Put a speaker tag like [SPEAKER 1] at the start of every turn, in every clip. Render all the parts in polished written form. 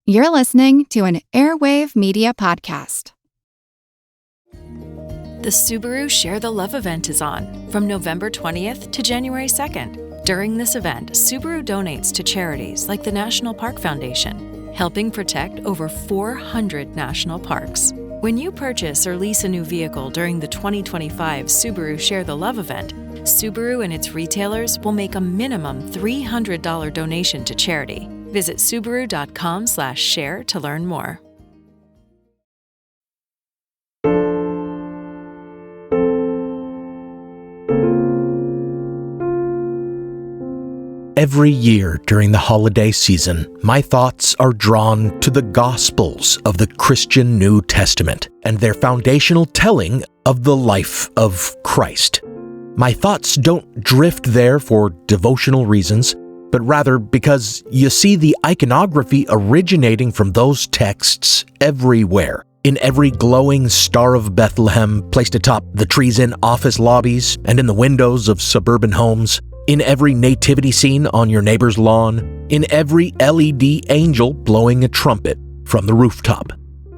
[SPEAKER 1] You're listening to an Airwave Media Podcast.
[SPEAKER 2] The Subaru Share the Love event is on from November 20th to January 2nd. During this event, Subaru donates to charities like the National Park Foundation, helping protect over 400 national parks. When you purchase or lease a new vehicle during the 2025 Subaru Share the Love event, Subaru and its retailers will make a minimum $300 donation to charity. Visit Subaru.com/share to learn more.
[SPEAKER 3] Every year during the holiday season, my thoughts are drawn to the Gospels of the Christian New Testament and their foundational telling of the life of Christ. My thoughts don't drift there for devotional reasons, but rather because you see the iconography originating from those texts everywhere. In every glowing Star of Bethlehem placed atop the trees in office lobbies and in the windows of suburban homes, in every nativity scene on your neighbor's lawn, in every LED angel blowing a trumpet from the rooftop.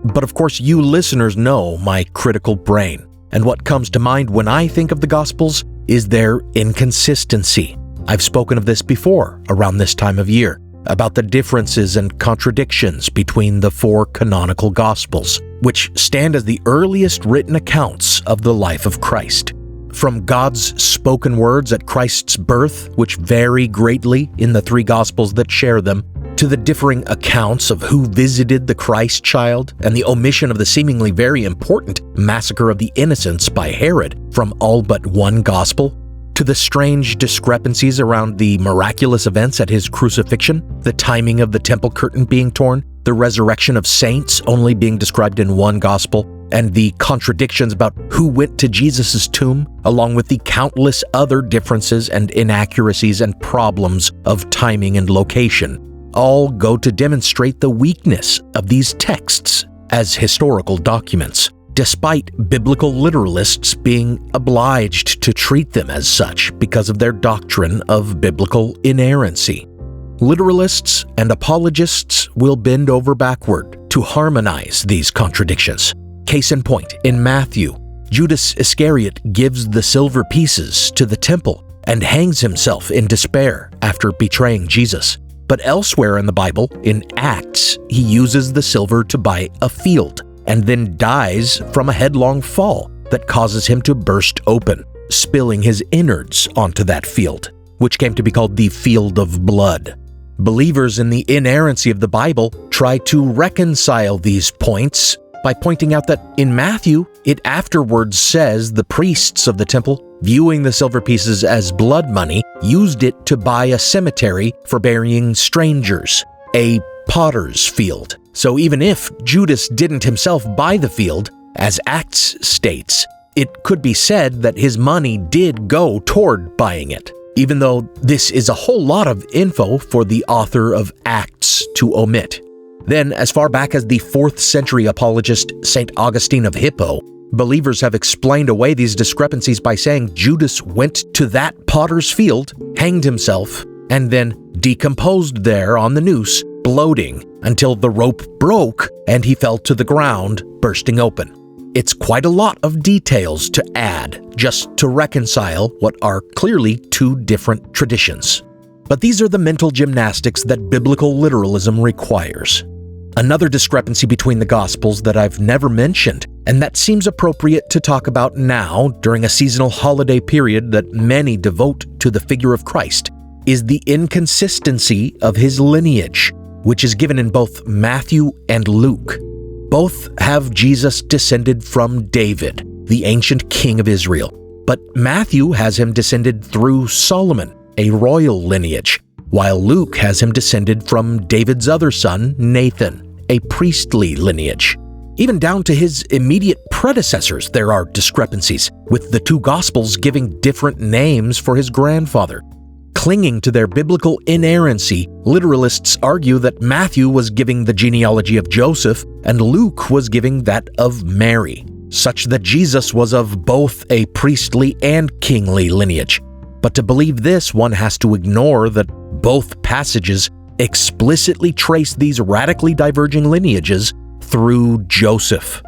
[SPEAKER 3] But of course, you listeners know my critical brain, and what comes to mind when I think of the Gospels is their inconsistency. I've spoken of this before around this time of year, about the differences and contradictions between the four canonical Gospels, which stand as the earliest written accounts of the life of Christ. From God's spoken words at Christ's birth, which vary greatly in the three Gospels that share them, to the differing accounts of who visited the Christ child and the omission of the seemingly very important massacre of the innocents by Herod from all but one Gospel, to the strange discrepancies around the miraculous events at his crucifixion, the timing of the temple curtain being torn, the resurrection of saints only being described in one Gospel, and the contradictions about who went to Jesus' tomb, along with the countless other differences and inaccuracies and problems of timing and location, all go to demonstrate the weakness of these texts as historical documents, despite biblical literalists being obliged to treat them as such because of their doctrine of biblical inerrancy. Literalists and apologists will bend over backward to harmonize these contradictions. Case in point, in Matthew, Judas Iscariot gives the silver pieces to the temple and hangs himself in despair after betraying Jesus. But elsewhere in the Bible, in Acts, he uses the silver to buy a field and then dies from a headlong fall that causes him to burst open, spilling his innards onto that field, which came to be called the Field of Blood. Believers in the inerrancy of the Bible try to reconcile these points by pointing out that in Matthew, it afterwards says the priests of the temple, viewing the silver pieces as blood money, used it to buy a cemetery for burying strangers, a potter's field. So even if Judas didn't himself buy the field, as Acts states, it could be said that his money did go toward buying it, even though this is a whole lot of info for the author of Acts to omit. Then, as far back as the 4th century apologist St. Augustine of Hippo, believers have explained away these discrepancies by saying Judas went to that potter's field, hanged himself, and then decomposed there on the noose, bloating until the rope broke and he fell to the ground, bursting open. It's quite a lot of details to add just to reconcile what are clearly two different traditions. But these are the mental gymnastics that biblical literalism requires. Another discrepancy between the Gospels that I've never mentioned, and that seems appropriate to talk about now during a seasonal holiday period that many devote to the figure of Christ, is the inconsistency of his lineage, which is given in both Matthew and Luke. Both have Jesus descended from David, the ancient king of Israel, but Matthew has him descended through Solomon, a royal lineage, while Luke has him descended from David's other son, Nathan, a priestly lineage. Even down to his immediate predecessors, there are discrepancies, with the two Gospels giving different names for his grandfather. Clinging to their biblical inerrancy, literalists argue that Matthew was giving the genealogy of Joseph and Luke was giving that of Mary, such that Jesus was of both a priestly and kingly lineage. But to believe this, one has to ignore that both passages explicitly trace these radically diverging lineages through Joseph.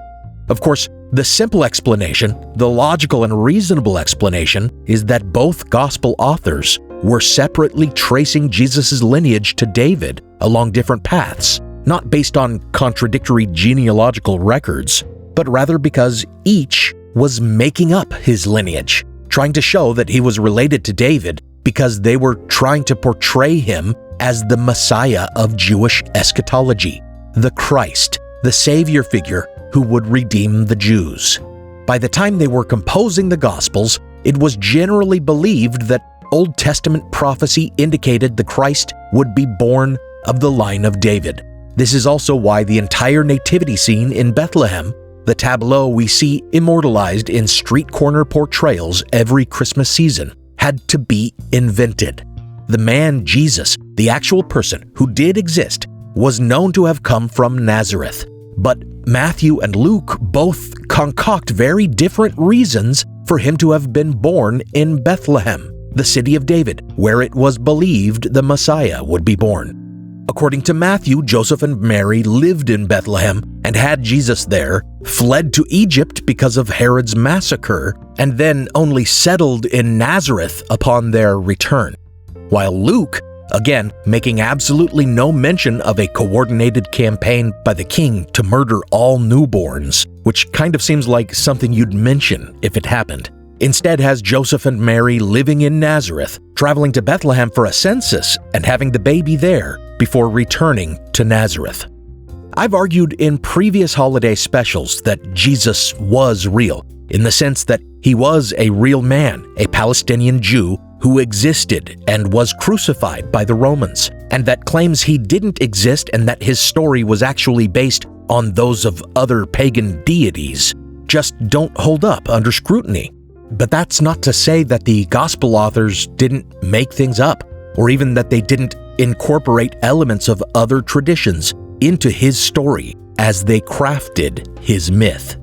[SPEAKER 3] Of course, the simple explanation, the logical and reasonable explanation, is that both gospel authors were separately tracing Jesus' lineage to David along different paths, not based on contradictory genealogical records, but rather because each was making up his lineage, trying to show that he was related to David because they were trying to portray him as the Messiah of Jewish eschatology, the Christ, the Savior figure who would redeem the Jews. By the time they were composing the Gospels, it was generally believed that Old Testament prophecy indicated the Christ would be born of the line of David. This is also why the entire nativity scene in Bethlehem, the tableau we see immortalized in street corner portrayals every Christmas season, had to be invented. The man Jesus, the actual person who did exist, was known to have come from Nazareth. But Matthew and Luke both concoct very different reasons for him to have been born in Bethlehem, the city of David, where it was believed the Messiah would be born. According to Matthew, Joseph and Mary lived in Bethlehem and had Jesus there, fled to Egypt because of Herod's massacre, and then only settled in Nazareth upon their return. While Luke, again, making absolutely no mention of a coordinated campaign by the king to murder all newborns, which kind of seems like something you'd mention if it happened, instead has Joseph and Mary living in Nazareth, traveling to Bethlehem for a census and having the baby there before returning to Nazareth. I've argued in previous holiday specials that Jesus was real, in the sense that he was a real man, a Palestinian Jew who existed and was crucified by the Romans, and that claims he didn't exist and that his story was actually based on those of other pagan deities just don't hold up under scrutiny. But that's not to say that the gospel authors didn't make things up, or even that they didn't incorporate elements of other traditions into his story as they crafted his myth.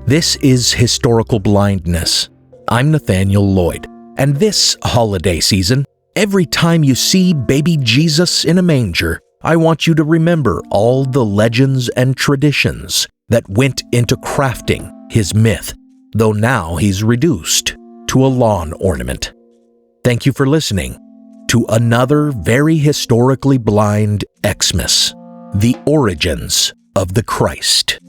[SPEAKER 3] This is Historical Blindness. I'm Nathaniel Lloyd, and this holiday season, every time you see baby Jesus in a manger, I want you to remember all the legends and traditions that went into crafting his myth, though now he's reduced to a lawn ornament. Thank you for listening to another very historically blind Xmas, the origins of the Christ.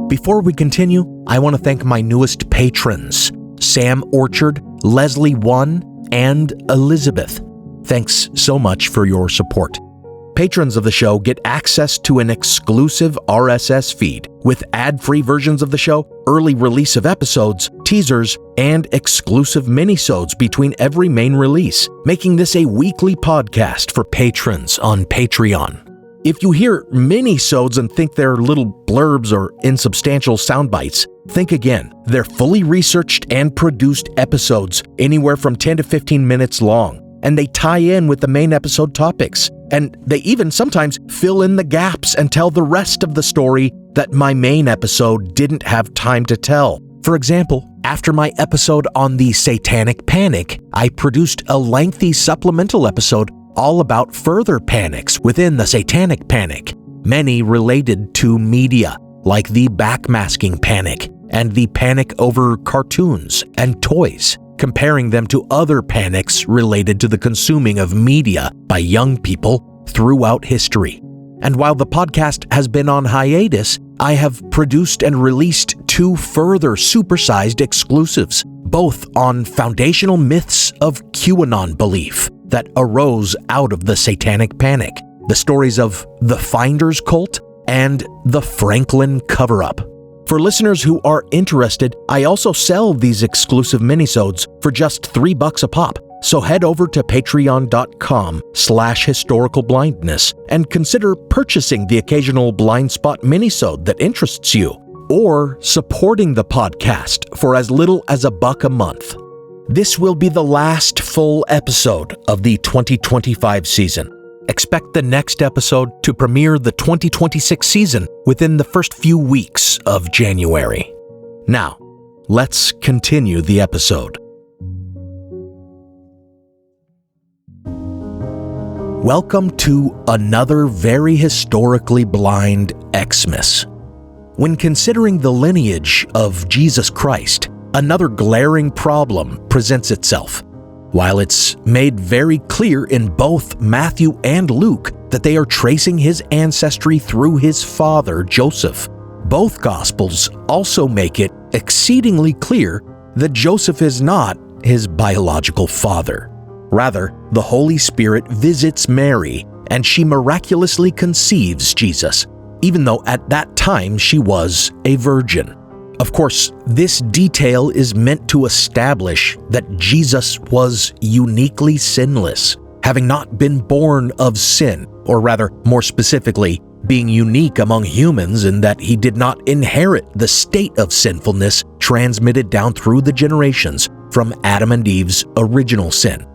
[SPEAKER 3] Before we continue, I want to thank my newest patrons, Sam Orchard, Leslie One, and Elizabeth. Thanks so much for your support. Patrons of the show get access to an exclusive RSS feed with ad-free versions of the show, early release of episodes, teasers, and exclusive minisodes between every main release, making this a weekly podcast for patrons on Patreon. If you hear minisodes and think they're little blurbs or insubstantial sound bites, think again. They're fully researched and produced episodes, anywhere from 10 to 15 minutes long, and they tie in with the main episode topics. And they even sometimes fill in the gaps and tell the rest of the story that my main episode didn't have time to tell. For example, after my episode on the Satanic Panic, I produced a lengthy supplemental episode all about further panics within the Satanic Panic, many related to media, like the backmasking panic and the panic over cartoons and toys, comparing them to other panics related to the consuming of media by young people throughout history. And while the podcast has been on hiatus, I have produced and released 2 further supersized exclusives, both on foundational myths of QAnon belief that arose out of the Satanic Panic, the stories of the Finders Cult and the Franklin Cover-Up. For listeners who are interested, I also sell these exclusive minisodes for just $3 a pop. So head over to patreon.com/historicalblindness and consider purchasing the occasional blind spot minisode that interests you, or supporting the podcast for as little as $1 a month. This will be the last full episode of the 2025 season. Expect the next episode to premiere the 2026 season within the first few weeks of January. Now, let's continue the episode. welcome to another very historically blind Xmas. When considering the lineage of Jesus Christ, another glaring problem presents itself. While it's made very clear in both Matthew and Luke that they are tracing his ancestry through his father, Joseph, both Gospels also make it exceedingly clear that Joseph is not his biological father. Rather, the Holy Spirit visits Mary, and she miraculously conceives Jesus, even though at that time she was a virgin. Of course, this detail is meant to establish that Jesus was uniquely sinless, having not been born of sin, or rather, more specifically, being unique among humans in that he did not inherit the state of sinfulness transmitted down through the generations from Adam and Eve's original sin.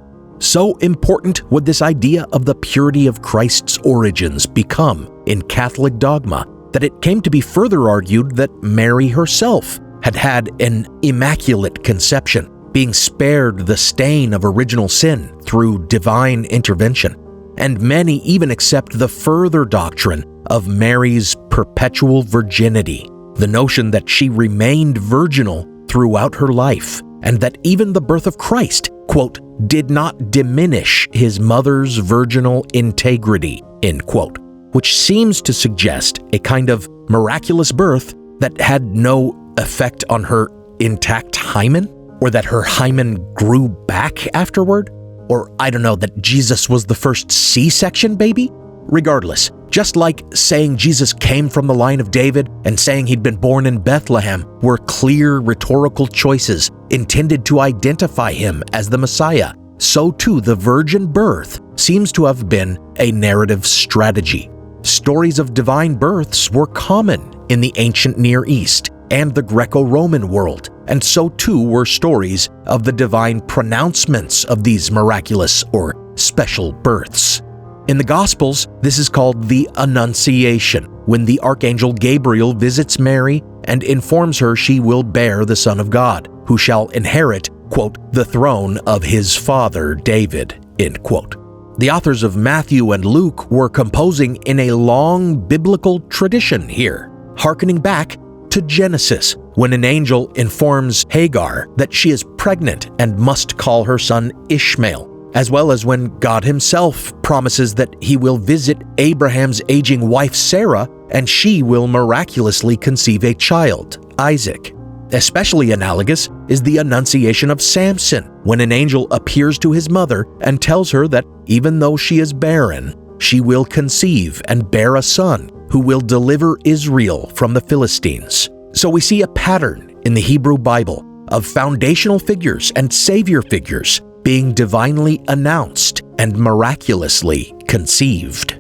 [SPEAKER 3] So important would this idea of the purity of Christ's origins become in Catholic dogma that it came to be further argued that Mary herself had had an immaculate conception, being spared the stain of original sin through divine intervention. And many even accept the further doctrine of Mary's perpetual virginity, the notion that she remained virginal throughout her life, and that even the birth of Christ, quote, did not diminish his mother's virginal integrity, end quote, which seems to suggest a kind of miraculous birth that had no effect on her intact hymen, or that her hymen grew back afterward, or I don't know, that Jesus was the first C-section baby? Regardless, just like saying Jesus came from the line of David and saying he'd been born in Bethlehem were clear rhetorical choices intended to identify him as the Messiah, so too the virgin birth seems to have been a narrative strategy. Stories of divine births were common in the ancient Near East and the Greco-Roman world, and so too were stories of the divine pronouncements of these miraculous or special births. In the Gospels, this is called the Annunciation, when the Archangel Gabriel visits Mary and informs her she will bear the Son of God, who shall inherit, quote, the throne of his father David, end quote. The authors of Matthew and Luke were composing in a long biblical tradition here, hearkening back to Genesis, when an angel informs Hagar that she is pregnant and must call her son Ishmael, as well as when God himself promises that he will visit Abraham's aging wife Sarah and she will miraculously conceive a child, Isaac. Especially analogous is the Annunciation of Samson, when an angel appears to his mother and tells her that even though she is barren, she will conceive and bear a son who will deliver Israel from the Philistines. So we see a pattern in the Hebrew Bible of foundational figures and savior figures being divinely announced and miraculously conceived.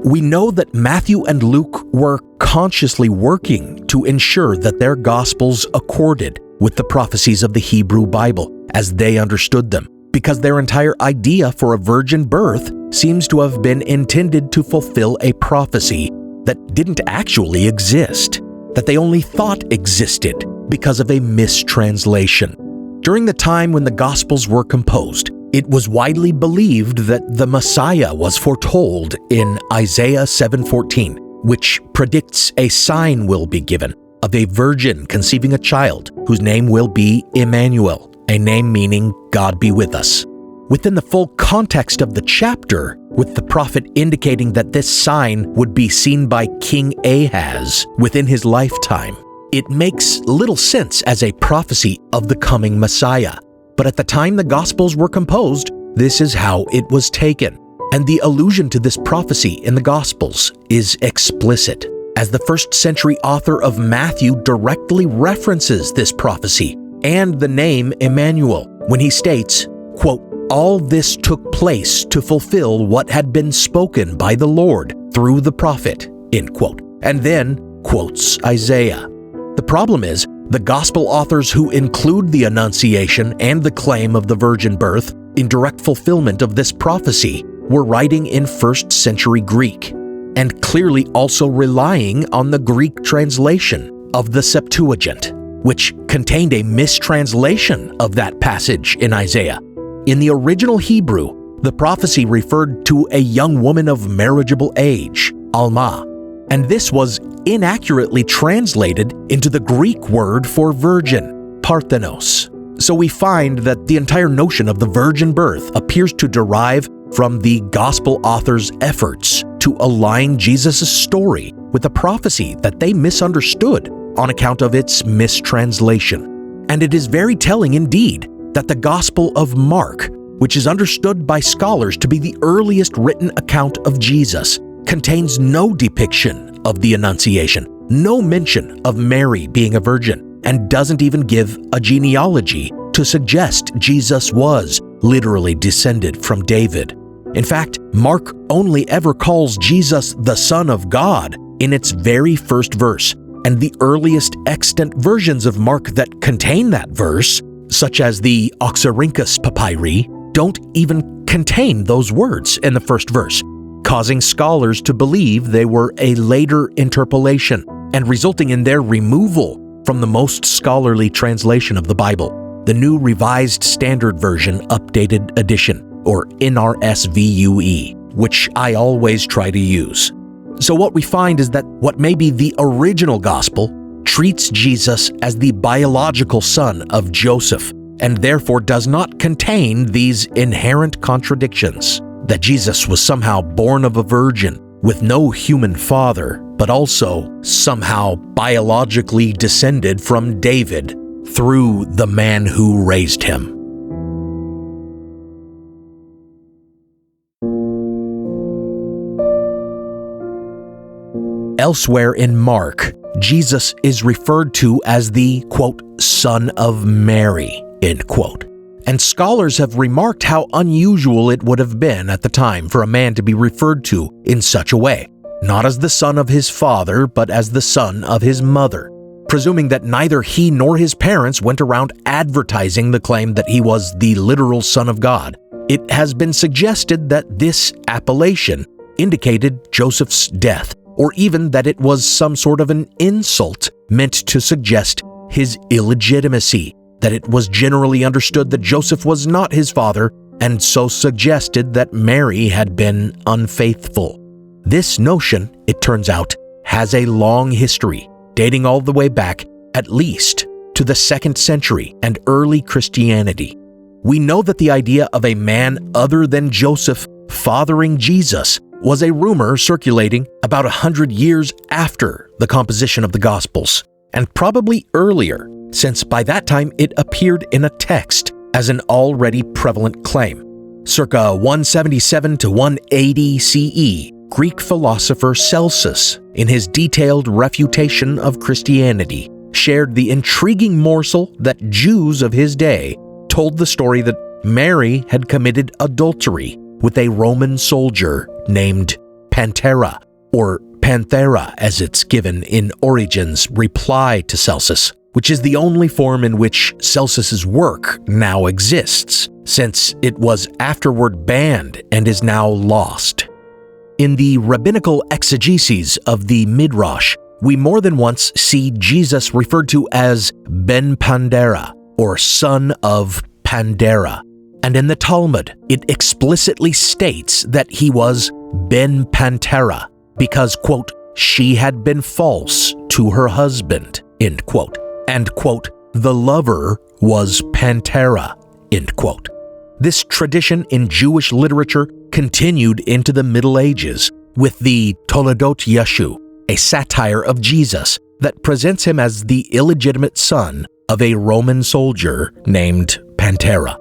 [SPEAKER 3] We know that Matthew and Luke were consciously working to ensure that their Gospels accorded with the prophecies of the Hebrew Bible as they understood them, because their entire idea for a virgin birth seems to have been intended to fulfill a prophecy that didn't actually exist, that they only thought existed because of a mistranslation. During the time when the Gospels were composed, it was widely believed that the Messiah was foretold in Isaiah 7:14, which predicts a sign will be given of a virgin conceiving a child whose name will be Emmanuel, a name meaning God be with us. Within the full context of the chapter, with the prophet indicating that this sign would be seen by King Ahaz within his lifetime, it makes little sense as a prophecy of the coming Messiah. But at the time the Gospels were composed, this is how it was taken. And the allusion to this prophecy in the Gospels is explicit, as the first century author of Matthew directly references this prophecy and the name Emmanuel when he states, quote, all this took place to fulfill what had been spoken by the Lord through the prophet, end quote, and then quotes Isaiah. The problem is, the Gospel authors who include the Annunciation and the claim of the virgin birth in direct fulfillment of this prophecy were writing in 1st century Greek, and clearly also relying on the Greek translation of the Septuagint. which contained a mistranslation of that passage in Isaiah. In the original Hebrew, the prophecy referred to a young woman of marriageable age, Alma, and this was inaccurately translated into the Greek word for virgin, parthenos. So we find that the entire notion of the virgin birth appears to derive from the gospel author's efforts to align Jesus' story with a prophecy that they misunderstood on account of its mistranslation. And it is very telling indeed that the Gospel of Mark, which is understood by scholars to be the earliest written account of Jesus, contains no depiction of the Annunciation, no mention of Mary being a virgin, and doesn't even give a genealogy to suggest Jesus was literally descended from David. In fact, Mark only ever calls Jesus the Son of God in its very first verse, and the earliest extant versions of Mark that contain that verse, such as the Oxyrhynchus papyri, don't even contain those words in the first verse, causing scholars to believe they were a later interpolation and resulting in their removal from the most scholarly translation of the Bible, the New Revised Standard Version Updated Edition, or NRSVUE, which I always try to use. So what we find is that what may be the original gospel treats Jesus as the biological son of Joseph, and therefore does not contain these inherent contradictions, that Jesus was somehow born of a virgin with no human father, but also somehow biologically descended from David through the man who raised him. Elsewhere in Mark, Jesus is referred to as the, quote, Son of Mary, end quote. And scholars have remarked how unusual it would have been at the time for a man to be referred to in such a way, not as the son of his father, but as the son of his mother, presuming that neither he nor his parents went around advertising the claim that he was the literal Son of God. It has been suggested that this appellation indicated Joseph's death, or even that it was some sort of an insult meant to suggest his illegitimacy, that it was generally understood that Joseph was not his father, and so suggested that Mary had been unfaithful. This notion, it turns out, has a long history, dating all the way back, at least, to the 2nd century and early Christianity. We know that the idea of a man other than Joseph fathering Jesus was a rumor circulating about 100 years after the composition of the Gospels, and probably earlier, since by that time it appeared in a text as an already prevalent claim. Circa 177 to 180 CE, Greek philosopher Celsus, in his detailed refutation of Christianity, shared the intriguing morsel that Jews of his day told the story that Mary had committed adultery with a Roman soldier named Pantera, or Panthera as it's given in Origen's reply to Celsus, which is the only form in which Celsus's work now exists, since it was afterward banned and is now lost. In the rabbinical exegeses of the Midrash, we more than once see Jesus referred to as Ben Pandera, or son of Pandera. And in the Talmud, it explicitly states that he was Ben Pantera because, quote, she had been false to her husband, end quote. And, quote, the lover was Pantera, end quote. This tradition in Jewish literature continued into the Middle Ages with the Toledot Yeshu, a satire of Jesus that presents him as the illegitimate son of a Roman soldier named Pantera.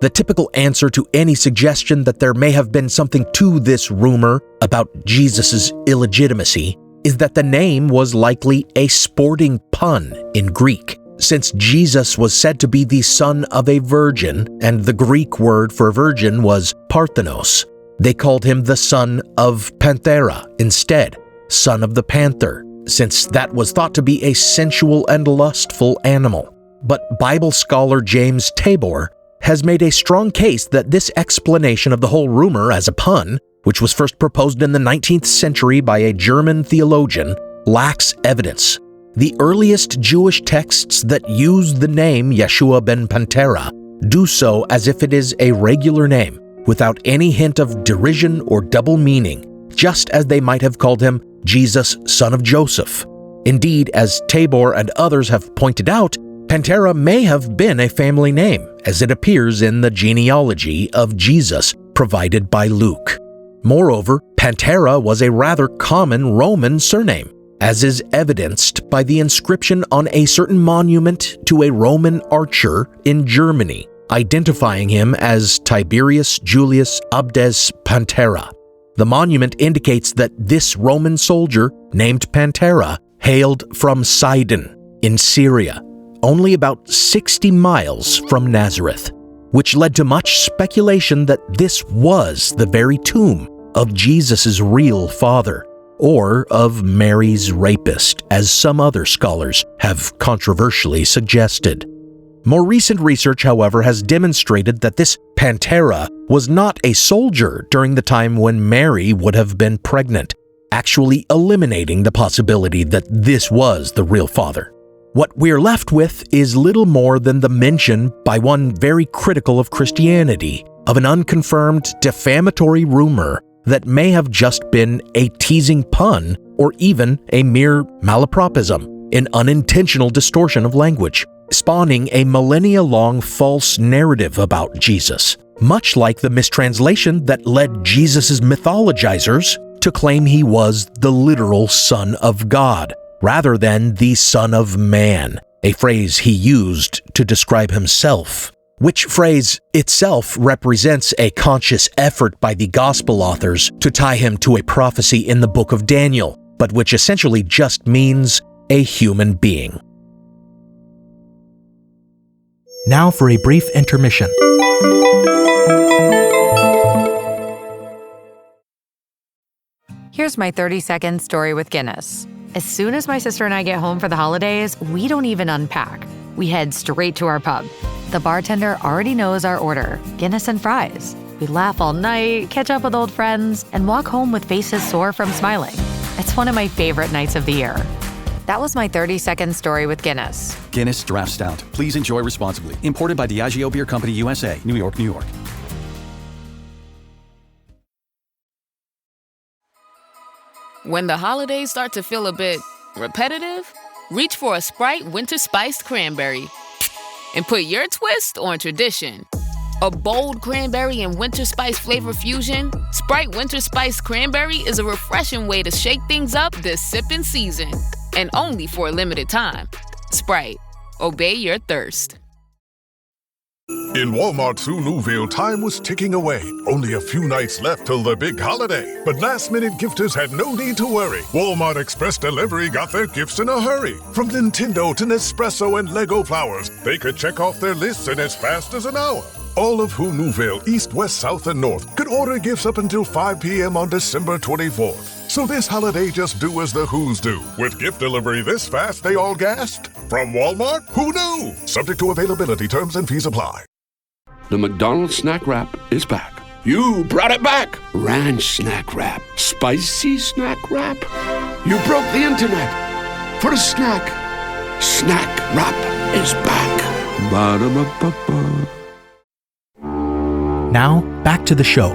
[SPEAKER 3] The typical answer to any suggestion that there may have been something to this rumor about Jesus' illegitimacy is that the name was likely a sporting pun in Greek, since Jesus was said to be the son of a virgin, and the Greek word for virgin was parthenos. They called him the son of Panthera instead, son of the panther, since that was thought to be a sensual and lustful animal. But Bible scholar James Tabor has made a strong case that this explanation of the whole rumor as a pun, which was first proposed in the 19th century by a German theologian, lacks evidence. The earliest Jewish texts that use the name Yeshua ben Pantera do so as if it is a regular name, without any hint of derision or double meaning, just as they might have called him Jesus, son of Joseph. Indeed, as Tabor and others have pointed out, Pantera may have been a family name, as it appears in the genealogy of Jesus provided by Luke. Moreover, Pantera was a rather common Roman surname, as is evidenced by the inscription on a certain monument to a Roman archer in Germany, identifying him as Tiberius Julius Abdes Pantera. The monument indicates that this Roman soldier, named Pantera, hailed from Sidon in Syria, only about 60 miles from Nazareth, which led to much speculation that this was the very tomb of Jesus' real father, or of Mary's rapist, as some other scholars have controversially suggested. More recent research, however, has demonstrated that this Pantera was not a soldier during the time when Mary would have been pregnant, actually eliminating the possibility that this was the real father. What we're left with is little more than the mention by one very critical of Christianity of an unconfirmed defamatory rumor that may have just been a teasing pun or even a mere malapropism, an unintentional distortion of language, spawning a millennia-long false narrative about Jesus, much like the mistranslation that led Jesus' mythologizers to claim he was the literal Son of God, rather than the Son of Man, a phrase he used to describe himself, which phrase itself represents a conscious effort by the Gospel authors to tie him to a prophecy in the book of Daniel, but which essentially just means a human being. Now for a brief intermission.
[SPEAKER 4] Here's my 30-second story with Guinness. As soon as my sister and I get home for the holidays, we don't even unpack. We head straight to our pub. The bartender already knows our order, Guinness and fries. We laugh all night, catch up with old friends, and walk home with faces sore from smiling. It's one of my favorite nights of the year. That was my 30-second story with Guinness.
[SPEAKER 5] Guinness Draft Stout. Please enjoy responsibly. Imported by Diageo Beer Company, USA, New York, New York.
[SPEAKER 6] When the holidays start to feel a bit repetitive, reach for a Sprite Winter Spiced Cranberry and put your twist on tradition. A bold cranberry and winter spice flavor fusion, Sprite Winter Spiced Cranberry is a refreshing way to shake things up this sipping season. And only for a limited time. Sprite. Obey your thirst.
[SPEAKER 7] In Walmart Sue Newville, time was ticking away. Only a few nights left till the big holiday. But last-minute gifters had no need to worry. Walmart Express Delivery got their gifts in a hurry. From Nintendo to Nespresso and Lego flowers, they could check off their lists in as fast as an hour. All of who Newville, East, West, South, and North could order gifts up until 5 p.m. on December 24th. So this holiday, just do as the Who's do. With gift delivery this fast, they all gasped. From Walmart? Who knew? Subject to availability, terms and fees apply.
[SPEAKER 8] The McDonald's Snack Wrap is back. You brought it back. Ranch Snack Wrap. Spicy Snack Wrap. You broke the internet. For a snack. Snack Wrap is back. Ba-da-ba-ba-ba.
[SPEAKER 3] Now, back to the show.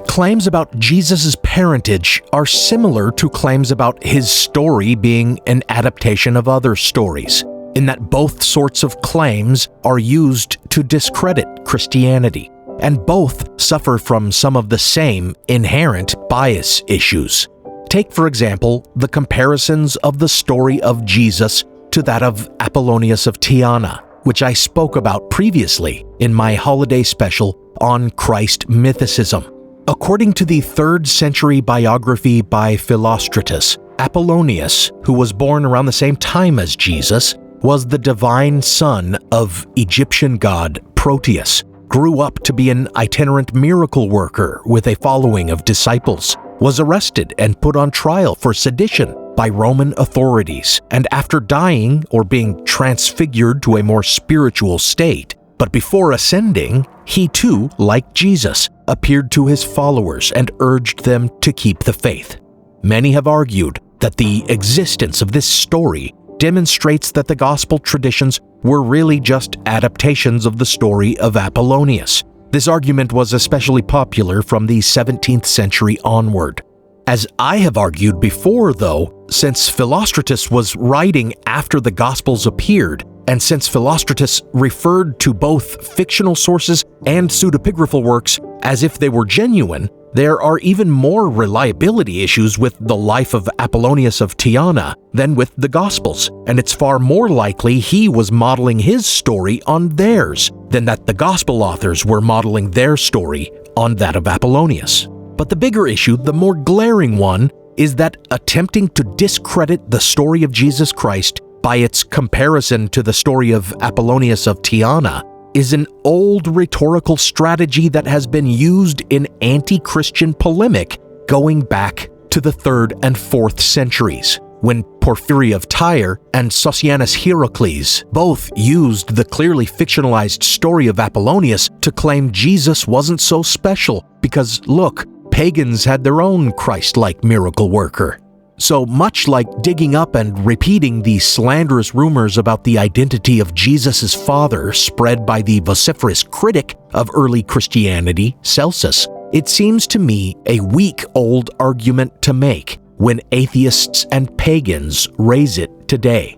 [SPEAKER 3] Claims about Jesus' parentage are similar to claims about his story being an adaptation of other stories, in that both sorts of claims are used to discredit Christianity, and both suffer from some of the same inherent bias issues. Take, for example, the comparisons of the story of Jesus to that of Apollonius of Tyana, which I spoke about previously in my holiday special on Christ mythicism. According to the 3rd century biography by Philostratus, Apollonius, who was born around the same time as Jesus, was the divine son of Egyptian god Proteus, grew up to be an itinerant miracle worker with a following of disciples, was arrested and put on trial for sedition, by Roman authorities, and after dying or being transfigured to a more spiritual state. But before ascending, he too, like Jesus, appeared to his followers and urged them to keep the faith. Many have argued that the existence of this story demonstrates that the gospel traditions were really just adaptations of the story of Apollonius. This argument was especially popular from the 17th century onward. As I have argued before, though, since Philostratus was writing after the Gospels appeared, and since Philostratus referred to both fictional sources and pseudepigraphal works as if they were genuine, there are even more reliability issues with the life of Apollonius of Tyana than with the Gospels, and it's far more likely he was modeling his story on theirs than that the Gospel authors were modeling their story on that of Apollonius. But the bigger issue, the more glaring one, is that attempting to discredit the story of Jesus Christ by its comparison to the story of Apollonius of Tyana is an old rhetorical strategy that has been used in anti-Christian polemic going back to the 3rd and 4th centuries, when Porphyry of Tyre and Socianus Hierocles both used the clearly fictionalized story of Apollonius to claim Jesus wasn't so special because, look, pagans had their own Christ-like miracle worker. So much like digging up and repeating the slanderous rumors about the identity of Jesus' father spread by the vociferous critic of early Christianity, Celsus, it seems to me a week-old argument to make when atheists and pagans raise it today.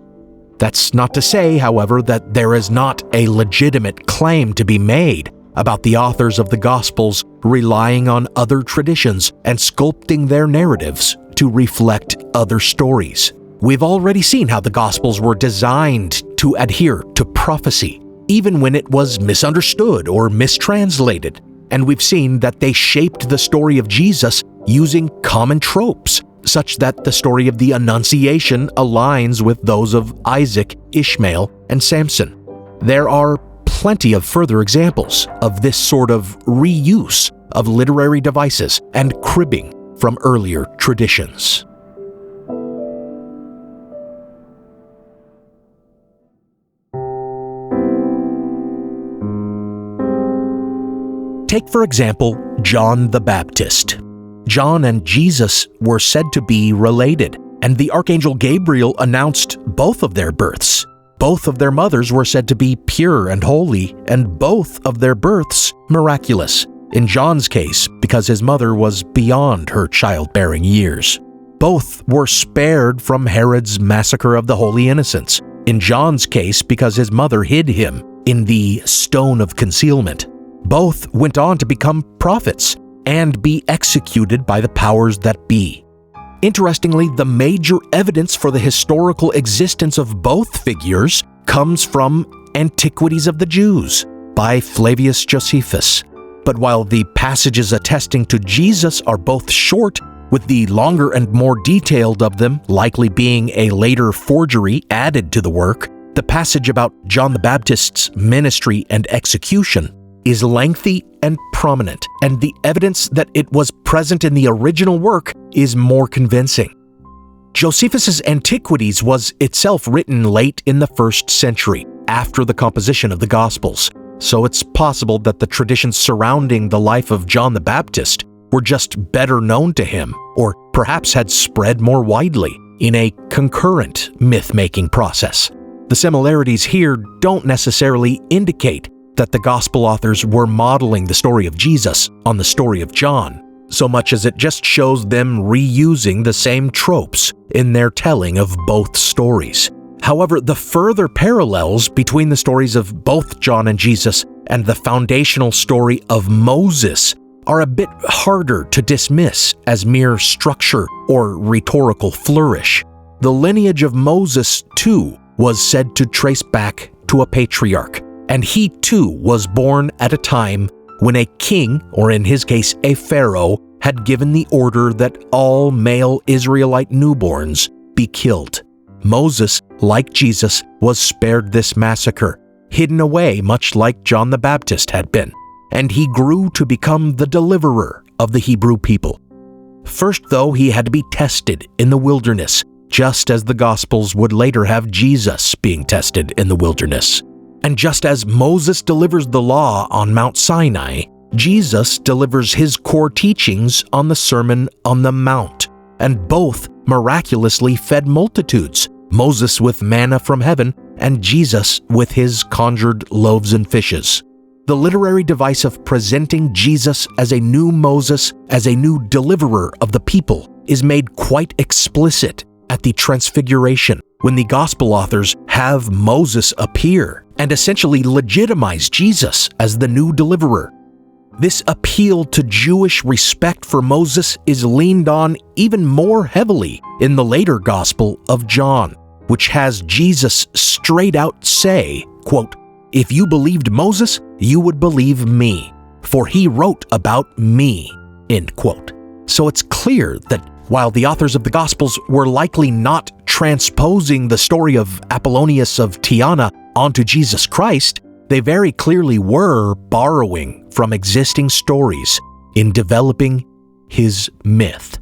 [SPEAKER 3] That's not to say, however, that there is not a legitimate claim to be made about the authors of the Gospels relying on other traditions and sculpting their narratives to reflect other stories. We've already seen how the Gospels were designed to adhere to prophecy, even when it was misunderstood or mistranslated, and we've seen that they shaped the story of Jesus using common tropes, such that the story of the Annunciation aligns with those of Isaac, Ishmael, and Samson. There are plenty of further examples of this sort of reuse of literary devices and cribbing from earlier traditions. Take, for example, John the Baptist. John and Jesus were said to be related, and the Archangel Gabriel announced both of their births. Both of their mothers were said to be pure and holy, and both of their births miraculous. In John's case, because his mother was beyond her childbearing years. Both were spared from Herod's massacre of the holy innocents. In John's case, because his mother hid him in the stone of concealment. Both went on to become prophets and be executed by the powers that be. Interestingly, the major evidence for the historical existence of both figures comes from Antiquities of the Jews by Flavius Josephus. But while the passages attesting to Jesus are both short, with the longer and more detailed of them likely being a later forgery added to the work, the passage about John the Baptist's ministry and execution is lengthy and prominent, and the evidence that it was present in the original work is more convincing. Josephus's Antiquities was itself written late in the 1st century, after the composition of the Gospels, so it's possible that the traditions surrounding the life of John the Baptist were just better known to him, or perhaps had spread more widely in a concurrent myth-making process. The similarities here don't necessarily indicate that the Gospel authors were modeling the story of Jesus on the story of John, so much as it just shows them reusing the same tropes in their telling of both stories. However, the further parallels between the stories of both John and Jesus and the foundational story of Moses are a bit harder to dismiss as mere structure or rhetorical flourish. The lineage of Moses, too, was said to trace back to a patriarch, and he too was born at a time when a king, or in his case a pharaoh, had given the order that all male Israelite newborns be killed. Moses, like Jesus, was spared this massacre, hidden away much like John the Baptist had been, and he grew to become the deliverer of the Hebrew people. First, though, he had to be tested in the wilderness, just as the Gospels would later have Jesus being tested in the wilderness. And just as Moses delivers the law on Mount Sinai, Jesus delivers his core teachings on the Sermon on the Mount, and both miraculously fed multitudes, Moses with manna from heaven and Jesus with his conjured loaves and fishes. The literary device of presenting Jesus as a new Moses, as a new deliverer of the people, is made quite explicit at the Transfiguration, when the Gospel authors have Moses appear and essentially legitimize Jesus as the new deliverer. This appeal to Jewish respect for Moses is leaned on even more heavily in the later Gospel of John, which has Jesus straight out say, quote, "If you believed Moses, you would believe me, for he wrote about me," end quote. So it's clear that while the authors of the Gospels were likely not transposing the story of Apollonius of Tyana onto Jesus Christ, they very clearly were borrowing from existing stories in developing his myth.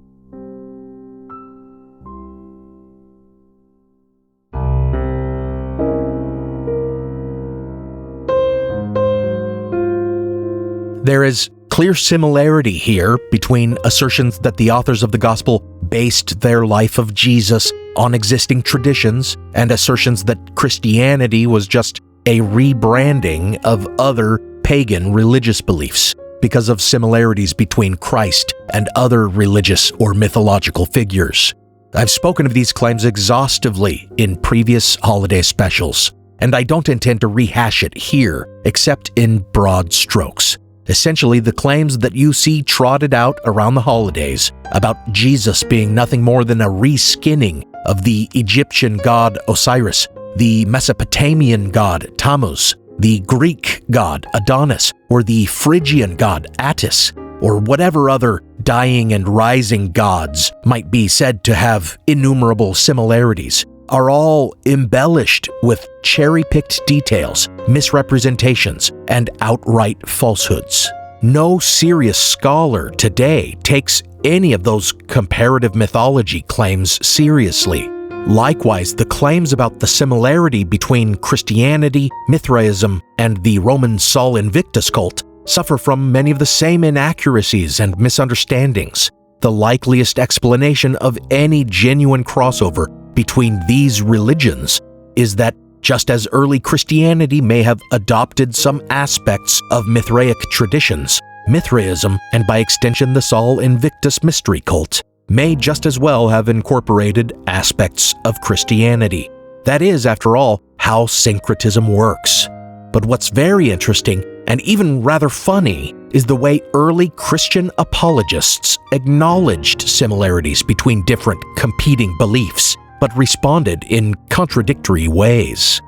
[SPEAKER 3] There is clear similarity here between assertions that the authors of the Gospel based their life of Jesus on existing traditions and assertions that Christianity was just a rebranding of other pagan religious beliefs because of similarities between Christ and other religious or mythological figures. I've spoken of these claims exhaustively in previous holiday specials, and I don't intend to rehash it here except in broad strokes. Essentially, the claims that you see trotted out around the holidays about Jesus being nothing more than a reskinning of the Egyptian god Osiris, the Mesopotamian god Tammuz, the Greek god Adonis, or the Phrygian god Attis, or whatever other dying and rising gods might be said to have innumerable similarities, are all embellished with cherry-picked details, misrepresentations, and outright falsehoods. No serious scholar today takes any of those comparative mythology claims seriously. Likewise, the claims about the similarity between Christianity, Mithraism, and the Roman Sol Invictus cult suffer from many of the same inaccuracies and misunderstandings. The likeliest explanation of any genuine crossover between these religions is that just as early Christianity may have adopted some aspects of Mithraic traditions, Mithraism, and by extension the Sol Invictus mystery cult, may just as well have incorporated aspects of Christianity. That is, after all, how syncretism works. But what's very interesting, and even rather funny, is the way early Christian apologists acknowledged similarities between different competing beliefs, but responded in contradictory ways.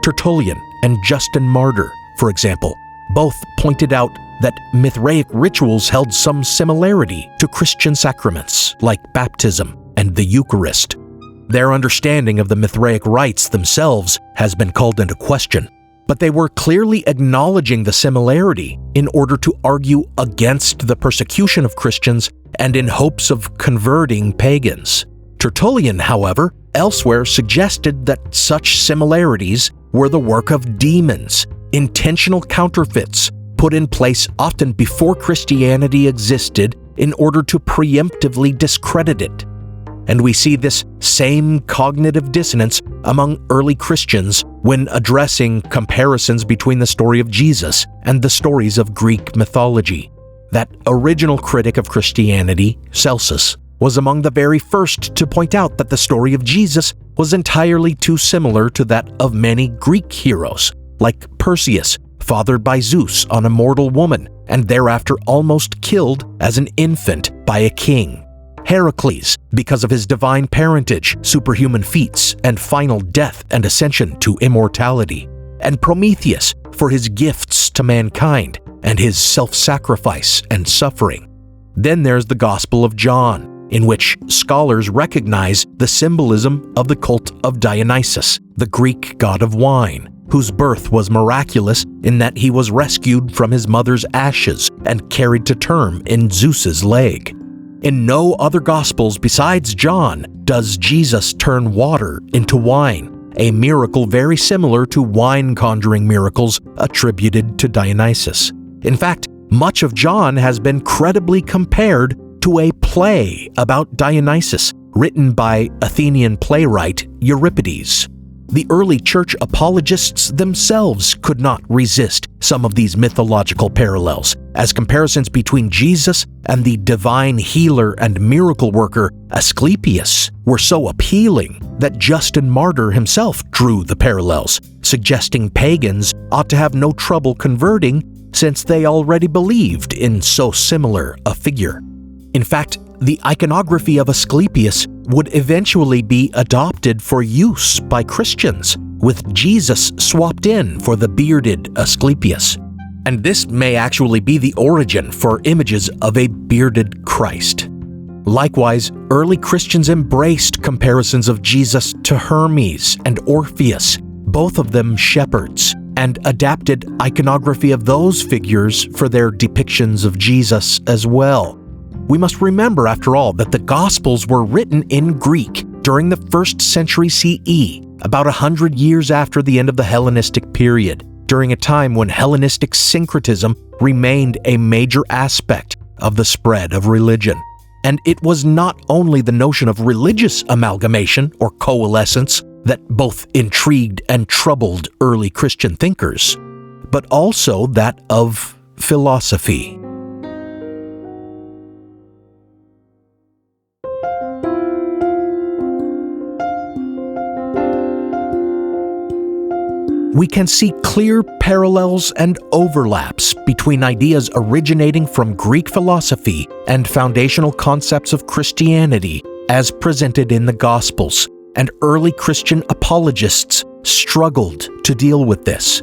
[SPEAKER 3] Tertullian and Justin Martyr, for example, both pointed out that Mithraic rituals held some similarity to Christian sacraments like baptism and the Eucharist. Their understanding of the Mithraic rites themselves has been called into question, but they were clearly acknowledging the similarity in order to argue against the persecution of Christians and in hopes of converting pagans. Tertullian, however, elsewhere suggested that such similarities were the work of demons, intentional counterfeits put in place often before Christianity existed in order to preemptively discredit it. And we see this same cognitive dissonance among early Christians when addressing comparisons between the story of Jesus and the stories of Greek mythology. That original critic of Christianity, Celsus, was among the very first to point out that the story of Jesus was entirely too similar to that of many Greek heroes, like Perseus, fathered by Zeus on a mortal woman, and thereafter almost killed as an infant by a king. Heracles, because of his divine parentage, superhuman feats, and final death and ascension to immortality. And Prometheus, for his gifts to mankind, and his self-sacrifice and suffering. Then there's the Gospel of John, in which scholars recognize the symbolism of the cult of Dionysus, the Greek god of wine, whose birth was miraculous in that he was rescued from his mother's ashes and carried to term in Zeus's leg. In no other Gospels besides John does Jesus turn water into wine, a miracle very similar to wine-conjuring miracles attributed to Dionysus. In fact, much of John has been credibly compared to a play about Dionysus, written by Athenian playwright Euripides. The early church apologists themselves could not resist some of these mythological parallels, as comparisons between Jesus and the divine healer and miracle worker Asclepius were so appealing that Justin Martyr himself drew the parallels, suggesting pagans ought to have no trouble converting since they already believed in so similar a figure. In fact, the iconography of Asclepius would eventually be adopted for use by Christians, with Jesus swapped in for the bearded Asclepius. And this may actually be the origin for images of a bearded Christ. Likewise, early Christians embraced comparisons of Jesus to Hermes and Orpheus, both of them shepherds, and adapted iconography of those figures for their depictions of Jesus as well. We must remember, after all, that the Gospels were written in Greek during the 1st century CE, about 100 years after the end of the Hellenistic period, during a time when Hellenistic syncretism remained a major aspect of the spread of religion. And it was not only the notion of religious amalgamation or coalescence that both intrigued and troubled early Christian thinkers, but also that of philosophy. We can see clear parallels and overlaps between ideas originating from Greek philosophy and foundational concepts of Christianity as presented in the Gospels, and early Christian apologists struggled to deal with this.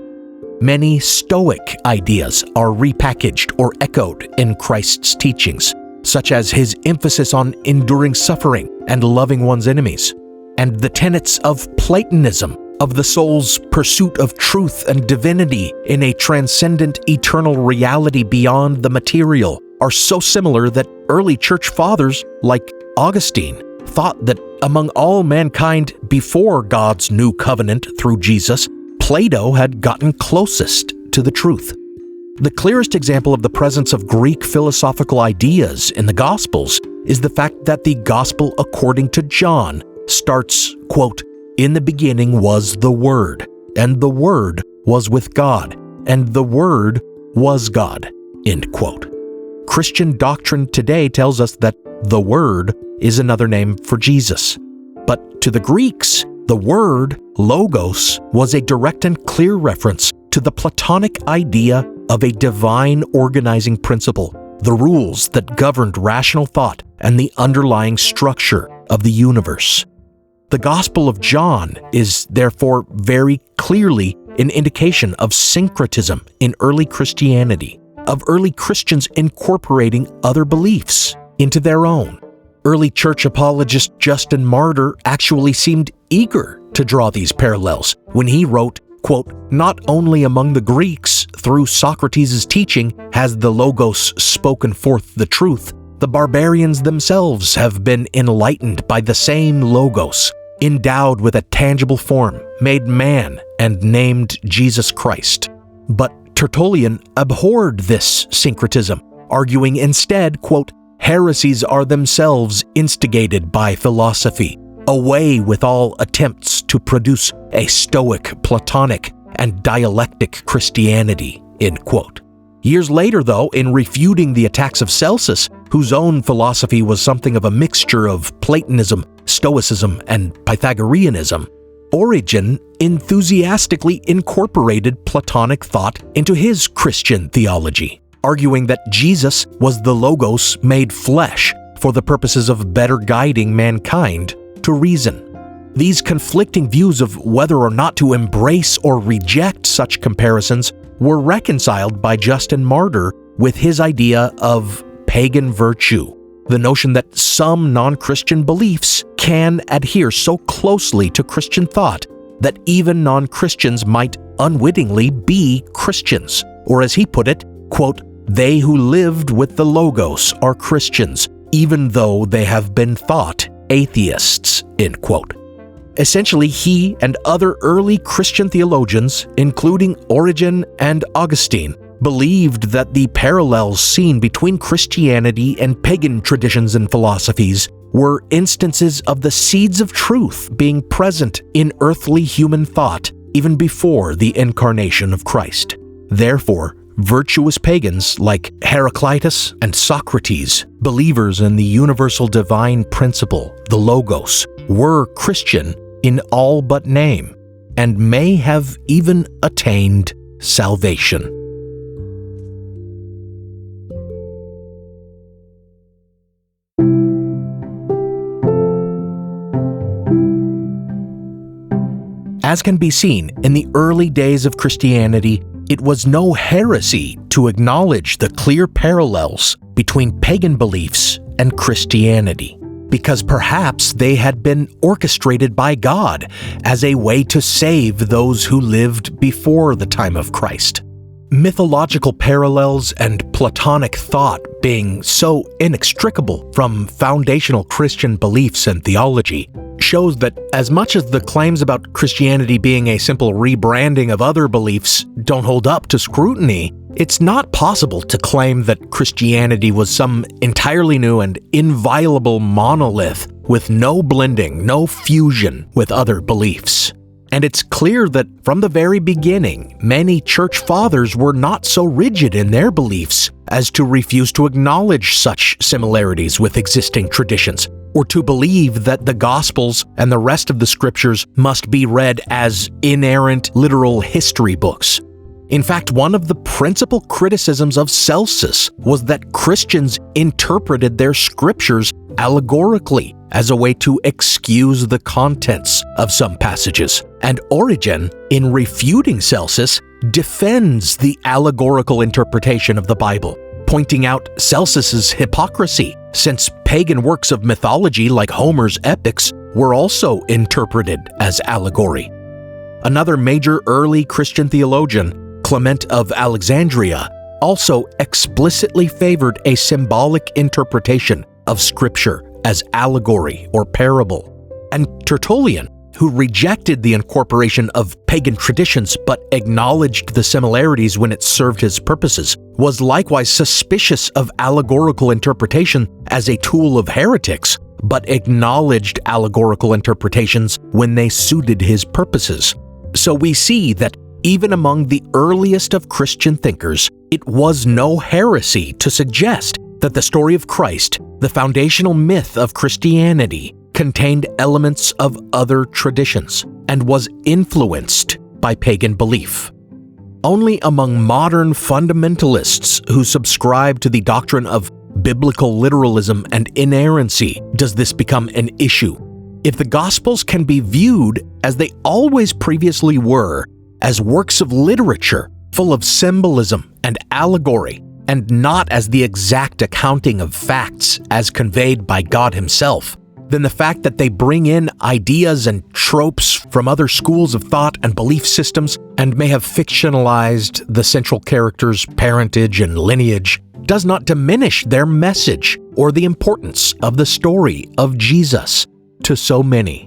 [SPEAKER 3] Many Stoic ideas are repackaged or echoed in Christ's teachings, such as his emphasis on enduring suffering and loving one's enemies, and the tenets of Platonism, of the soul's pursuit of truth and divinity in a transcendent eternal reality beyond the material, are so similar that early church fathers like Augustine thought that among all mankind before God's new covenant through Jesus, Plato had gotten closest to the truth. The clearest example of the presence of Greek philosophical ideas in the Gospels is the fact that the Gospel according to John starts, quote, "In the beginning was the Word, and the Word was with God, and the Word was God," end quote. Christian doctrine today tells us that the Word is another name for Jesus. But to the Greeks, the word, logos, was a direct and clear reference to the Platonic idea of a divine organizing principle, the rules that governed rational thought and the underlying structure of the universe. The Gospel of John is therefore very clearly an indication of syncretism in early Christianity, of early Christians incorporating other beliefs into their own. Early church apologist Justin Martyr actually seemed eager to draw these parallels when he wrote, quote, "Not only among the Greeks, through Socrates' teaching, has the Logos spoken forth the truth, the barbarians themselves have been enlightened by the same Logos, endowed with a tangible form, made man, and named Jesus Christ." But Tertullian abhorred this syncretism, arguing instead, quote, "Heresies are themselves instigated by philosophy. Away with all attempts to produce a Stoic, Platonic, and dialectic Christianity," end quote. Years later, though, in refuting the attacks of Celsus, whose own philosophy was something of a mixture of Platonism, Stoicism, and Pythagoreanism, Origen enthusiastically incorporated Platonic thought into his Christian theology, arguing that Jesus was the Logos made flesh for the purposes of better guiding mankind to reason. These conflicting views of whether or not to embrace or reject such comparisons were reconciled by Justin Martyr with his idea of pagan virtue, the notion that some non-Christian beliefs can adhere so closely to Christian thought that even non-Christians might unwittingly be Christians, or as he put it, quote, "They who lived with the Logos are Christians, even though they have been thought atheists, end quote. Essentially, he and other early Christian theologians, including Origen and Augustine, believed that the parallels seen between Christianity and pagan traditions and philosophies were instances of the seeds of truth being present in earthly human thought even before the incarnation of Christ. Therefore, virtuous pagans like Heraclitus and Socrates, believers in the universal divine principle, the Logos, were Christian in all but name, and may have even attained salvation. As can be seen, in the early days of Christianity, it was no heresy to acknowledge the clear parallels between pagan beliefs and Christianity, because perhaps they had been orchestrated by God as a way to save those who lived before the time of Christ. Mythological parallels and Platonic thought being so inextricable from foundational Christian beliefs and theology shows that as much as the claims about Christianity being a simple rebranding of other beliefs don't hold up to scrutiny, it's not possible to claim that Christianity was some entirely new and inviolable monolith with no blending, no fusion with other beliefs. And it's clear that from the very beginning, many church fathers were not so rigid in their beliefs as to refuse to acknowledge such similarities with existing traditions, or to believe that the Gospels and the rest of the Scriptures must be read as inerrant literal history books. In fact, one of the principal criticisms of Celsus was that Christians interpreted their scriptures allegorically as a way to excuse the contents of some passages. And Origen, in refuting Celsus, defends the allegorical interpretation of the Bible, pointing out Celsus's hypocrisy, since pagan works of mythology like Homer's epics were also interpreted as allegory. Another major early Christian theologian, Clement of Alexandria, also explicitly favored a symbolic interpretation of Scripture as allegory or parable. And Tertullian, who rejected the incorporation of pagan traditions but acknowledged the similarities when it served his purposes, was likewise suspicious of allegorical interpretation as a tool of heretics, but acknowledged allegorical interpretations when they suited his purposes. So we see that even among the earliest of Christian thinkers, it was no heresy to suggest that the story of Christ, the foundational myth of Christianity, contained elements of other traditions and was influenced by pagan belief. Only among modern fundamentalists who subscribe to the doctrine of biblical literalism and inerrancy does this become an issue. If the Gospels can be viewed, as they always previously were, as works of literature full of symbolism and allegory, and not as the exact accounting of facts as conveyed by God Himself, then the fact that they bring in ideas and tropes from other schools of thought and belief systems and may have fictionalized the central character's parentage and lineage does not diminish their message or the importance of the story of Jesus to so many.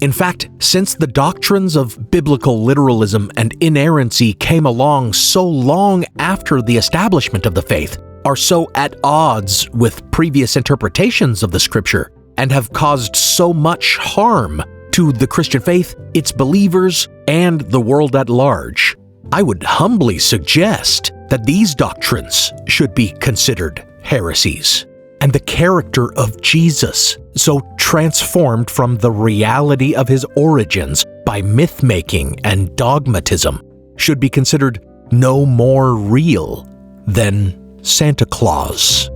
[SPEAKER 3] In fact, since the doctrines of biblical literalism and inerrancy came along so long after the establishment of the faith, are so at odds with previous interpretations of the Scripture, and have caused so much harm to the Christian faith, its believers, and the world at large, I would humbly suggest that these doctrines should be considered heresies. And the character of Jesus, so transformed from the reality of his origins by myth-making and dogmatism, should be considered no more real than Santa Claus.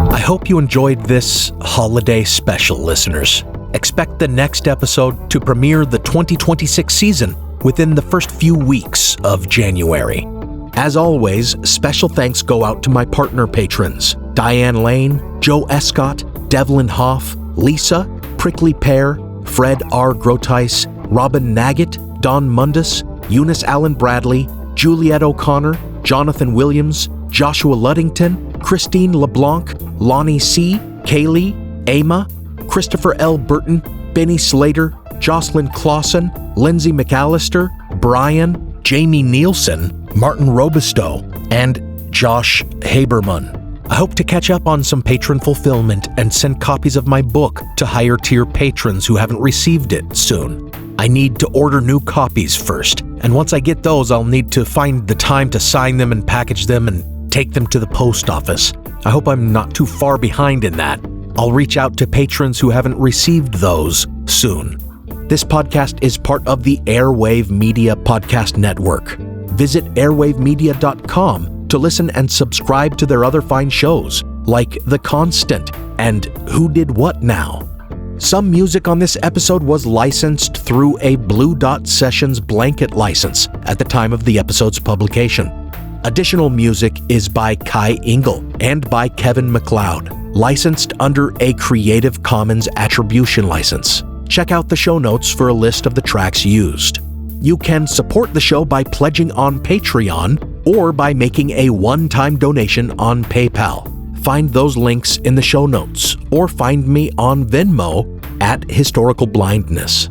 [SPEAKER 3] I hope you enjoyed this holiday special, listeners. Expect the next episode to premiere the 2026 season within the first few weeks of January. As always, special thanks go out to my partner patrons: Diane Lane, Joe Escott, Devlin Hoff, Lisa, Prickly Pear, Fred R. Grotice, Robin Naggett, Don Mundus, Eunice Allen Bradley, Juliet O'Connor, Jonathan Williams, Joshua Luddington, Christine LeBlanc, Lonnie C., Kaylee, Ama, Christopher L. Burton, Benny Slater, Jocelyn Clausen, Lindsay McAllister, Brian, Jamie Nielsen, Martin Robusto, and Josh Haberman. I hope to catch up on some patron fulfillment and send copies of my book to higher tier patrons who haven't received it soon. I need to order new copies first, and once I get those, I'll need to find the time to sign them and package them and take them to the post office. I hope I'm not too far behind in that. I'll reach out to patrons who haven't received those soon. This podcast is part of the Airwave Media Podcast Network. Visit airwavemedia.com to listen and subscribe to their other fine shows, like The Constant and Who Did What Now. Some music on this episode was licensed through a Blue Dot Sessions blanket license at the time of the episode's publication. Additional music is by Kai Engel and by Kevin MacLeod, licensed under a Creative Commons Attribution license. Check out the show notes for a list of the tracks used. You can support the show by pledging on Patreon or by making a one-time donation on PayPal. Find those links in the show notes, or find me on Venmo at Historical Blindness.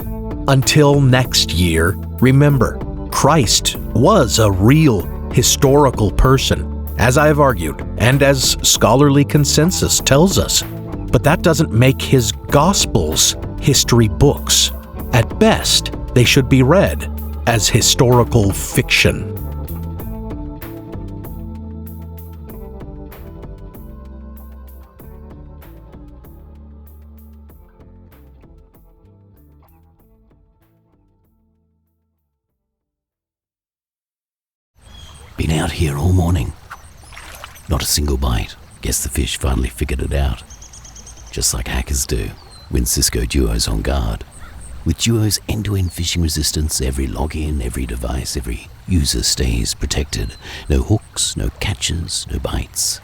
[SPEAKER 3] Until next year, remember, Christ was a real historical person, as I have argued, and as scholarly consensus tells us. But that doesn't make his Gospels history books. At best, they should be read as historical fiction.
[SPEAKER 9] Been out here all morning. Not a single bite. Guess the fish finally figured it out. Just like hackers do when Cisco Duo's on guard. With Duo's end-to-end phishing resistance, every login, every device, every user stays protected. No hooks, no catches, no bites.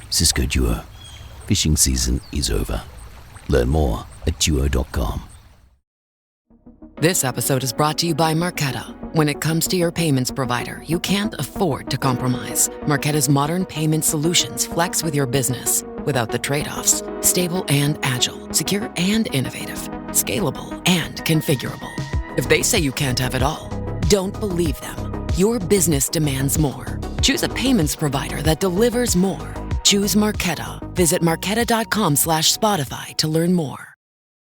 [SPEAKER 9] Cisco Duo. Phishing season is over. Learn more at duo.com.
[SPEAKER 10] This episode is brought to you by Marqeta. When it comes to your payments provider, you can't afford to compromise. Marqeta's modern payment solutions flex with your business without the trade-offs. Stable and agile, secure and innovative, scalable and configurable. If they say you can't have it all, don't believe them. Your business demands more. Choose a payments provider that delivers more. Choose Marqeta. Visit marqeta.com/Spotify to learn more.